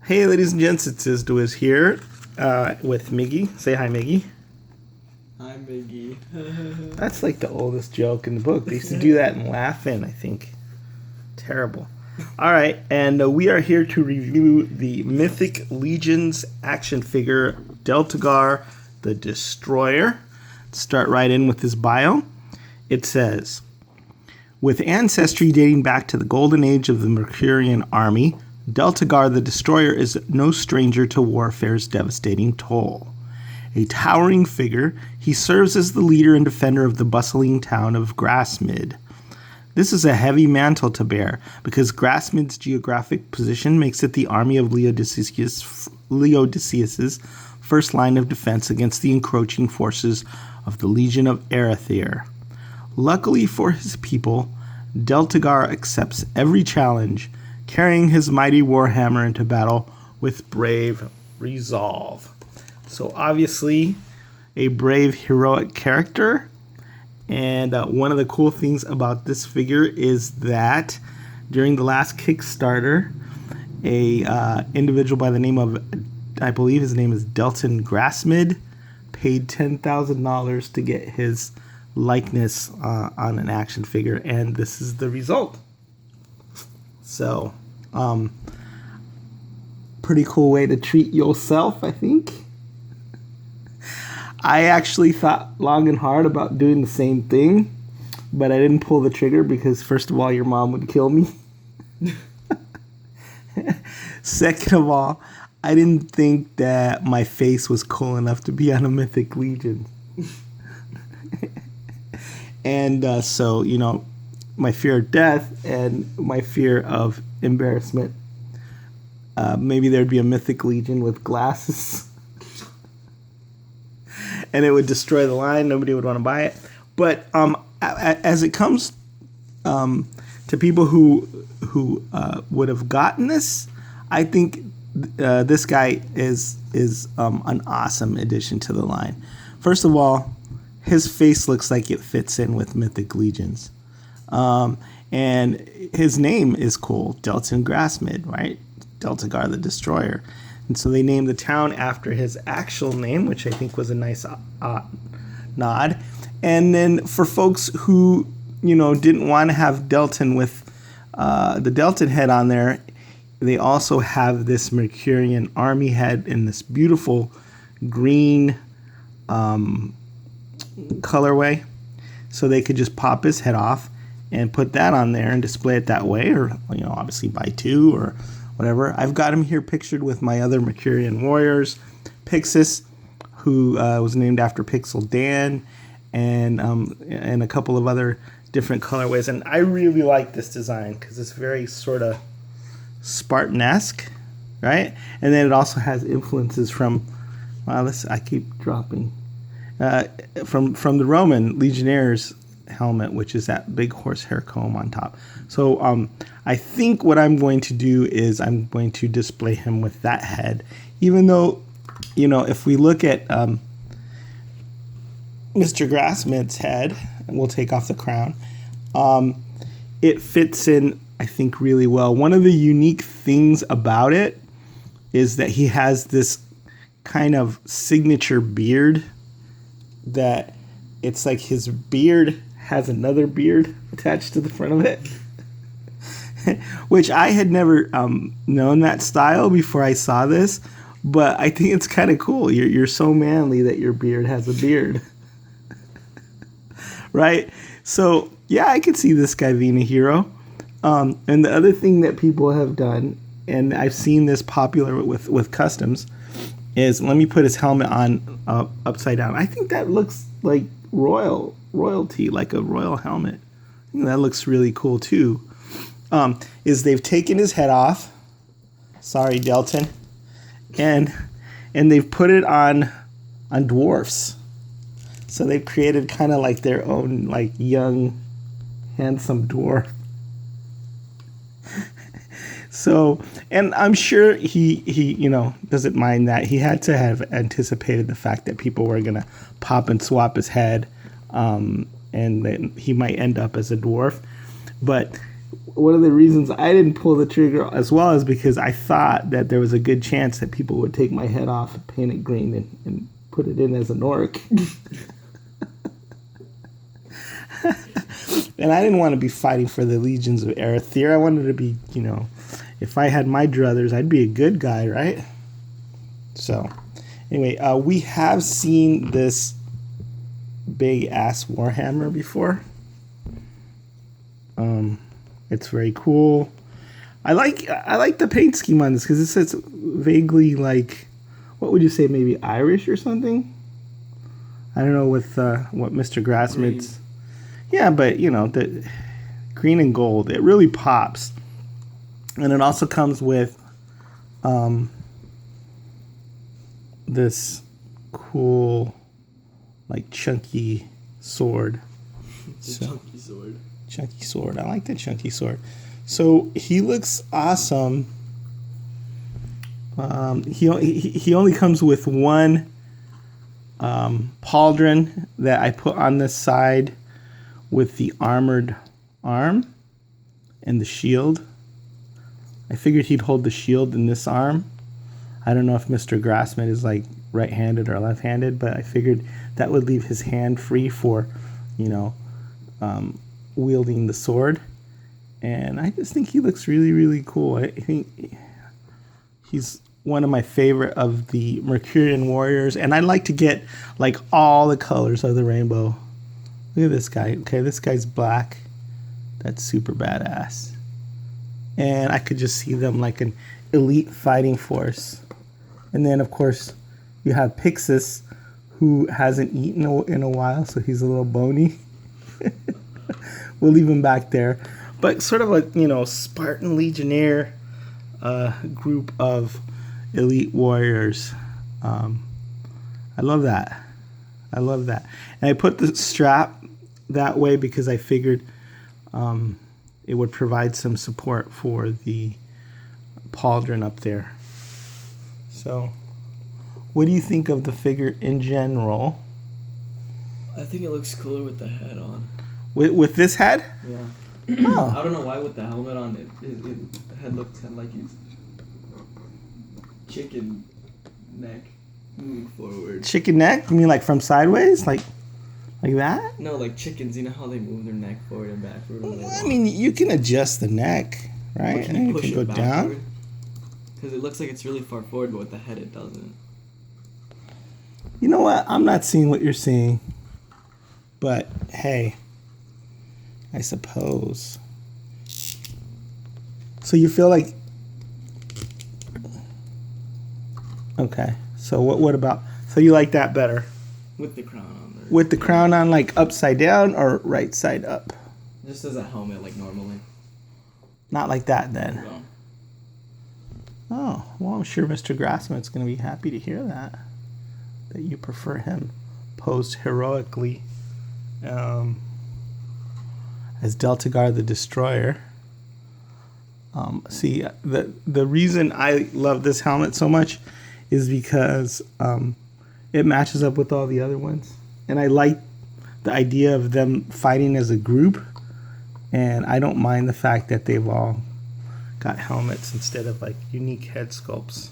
Hey, ladies and gents, it's Izduiz here with Miggy. Say hi, Miggy. Hi, Miggy. That's like the oldest joke in the book. They used to do that and laugh in, I think. Terrible. All right, and we are here to review the Mythic Legions action figure, Deltigar the Destroyer. Let's start right in with his bio. It says, with ancestry dating back to the golden age of the Mercurian Army, Deltigar the Destroyer is no stranger to warfare's devastating toll. A towering figure, he serves as the leader and defender of the bustling town of Grassmid. This is a heavy mantle to bear, because Grassmid's geographic position makes it the Army of Leodysseus' first line of defense against the encroaching forces of the Legion of Arethyr. Luckily for his people, Deltigar accepts every challenge, carrying his mighty warhammer into battle with brave resolve. So obviously, a brave, heroic character. And one of the cool things about this figure is that during the last Kickstarter, a individual by the name of, I believe his name is Delton Grasmid, paid $10,000 to get his likeness on an action figure, and this is the result. So, pretty cool way to treat yourself, I think. I actually thought long and hard about doing the same thing, but I didn't pull the trigger because, first of all, your mom would kill me. Second of all, I didn't think that my face was cool enough to be on a Mythic Legion. And so, you know, my fear of death and my fear of embarrassment. Maybe there'd be a Mythic Legion with glasses. And it would destroy the line. Nobody would want to buy it. But as it comes to people who would have gotten this, I think this guy is an awesome addition to the line. First of all, his face looks like it fits in with Mythic Legions. And his name is cool, Delton Grasmid, right? Deltigar the Destroyer. And so they named the town after his actual name, which I think was a nice nod. And then for folks who, you know, didn't want to have Delton with the Delton head on there, they also have this Mercurian Army head in this beautiful green colorway. So they could just pop his head off and put that on there and display it that way, or, you know, obviously buy two or whatever. I've got him here pictured with my other Mercurian warriors, Pixis, who was named after Pixel Dan, and a couple of other different colorways. And I really like this design because it's very sort of Spartan-esque, right? And then it also has influences from, I keep dropping, from the Roman legionnaires' helmet, which is that big horsehair comb on top. So I think what I'm going to do is I'm going to display him with that head, even though, you know, if we look at Mr. Grassmid's head, and we'll take off the crown, it fits in, I think, really well. One of the unique things about it is that he has this kind of signature beard that it's like his beard has another beard attached to the front of it, which I had never known that style before I saw this, but I think it's kind of cool. You're so manly that your beard has a beard. Right? So, yeah, I could see this guy being a hero. And the other thing that people have done, and I've seen this popular with customs, is let me put his helmet on upside down. I think that looks like royalty, like a royal helmet. And that looks really cool too. Is they've taken his head off. Sorry, Delton. And they've put it on dwarfs. So they've created kind of like their own like young, handsome dwarf. So, and I'm sure he you know, doesn't mind that. He had to have anticipated the fact that people were going to pop and swap his head, and then he might end up as a dwarf. But one of the reasons I didn't pull the trigger as well is because I thought that there was a good chance that people would take my head off and paint it green and put it in as an orc. And I didn't want to be fighting for the Legions of Arethyr. I wanted to be, if I had my druthers, I'd be a good guy, right? So, anyway, we have seen this big ass Warhammer before. It's very cool. I like the paint scheme on this because it's vaguely like, what would you say, maybe Irish or something? I don't know with what Mr. Grassmid's. Yeah, but the green and gold, it really pops, and it also comes with this cool, like chunky sword. Chunky sword. Chunky sword. I like the chunky sword. So he looks awesome. He only comes with one pauldron that I put on the side with the armored arm and the shield. I figured he'd hold the shield in this arm. I don't know if Mr. Grassmid is like right-handed or left-handed, but I figured that would leave his hand free for, wielding the sword. And I just think he looks really, really cool. I think he's one of my favorite of the Mercurian warriors, and I like to get like all the colors of the rainbow. Look at this guy. Okay, this guy's black. That's super badass. And I could just see them like an elite fighting force. And then, of course, you have Pixis, who hasn't eaten in a while, so he's a little bony. We'll leave him back there. But sort of a, Spartan Legionnaire group of elite warriors. I love that. And I put the strap that way because I figured it would provide some support for the pauldron up there. So, what do you think of the figure in general? I think it looks cooler with the head on. With this head? Yeah. Oh. I don't know why with the helmet on, the head looks kind of like his chicken neck moving forward. Chicken neck? You mean like from sideways? Like that? No, like chickens, you know how they move their neck forward and backward? I mean, you can adjust the neck, right? Can you push can it go down. Because it looks like it's really far forward, but with the head it doesn't. You know what? I'm not seeing what you're seeing. But, hey, I suppose. So you feel like... Okay. So what about... So you like that better? With the crown on there. With the crown on, like, upside down or right side up? Just as a helmet, like normally. Not like that, then. No. Oh, well, I'm sure Mr. Grassmid's going to be happy to hear that you prefer him posed heroically as Deltigar the Destroyer. See, the reason I love this helmet so much is because it matches up with all the other ones. And I like the idea of them fighting as a group. And I don't mind the fact that they've all got helmets instead of like unique head sculpts.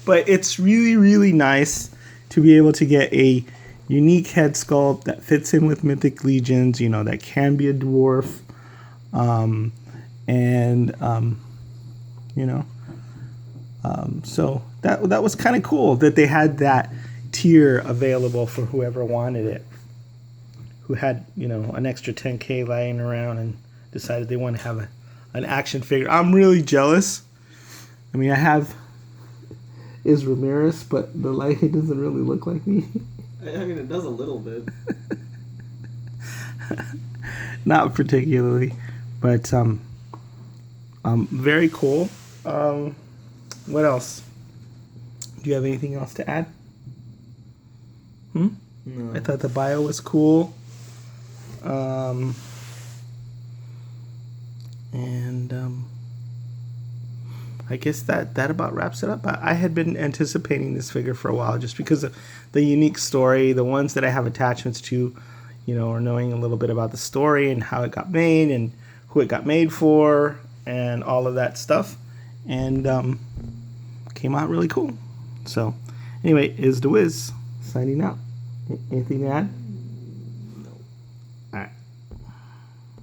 But it's really, really nice to be able to get a unique head sculpt that fits in with Mythic Legions, that can be a dwarf. So that was kind of cool that they had that tier available for whoever wanted it, who had, an extra 10K lying around and decided they want to have an action figure. I'm really jealous. I mean, I have Is Ramirez, but the light doesn't really look like me. I mean, it does a little bit. Not particularly, but very cool. What else? Do you have anything else to add? No. I thought the bio was cool. I guess that about wraps it up. I had been anticipating this figure for a while just because of the unique story, the ones that I have attachments to, or knowing a little bit about the story and how it got made and who it got made for, and all of that stuff, and came out really cool. So, anyway, is the Wiz signing out. Anything to add?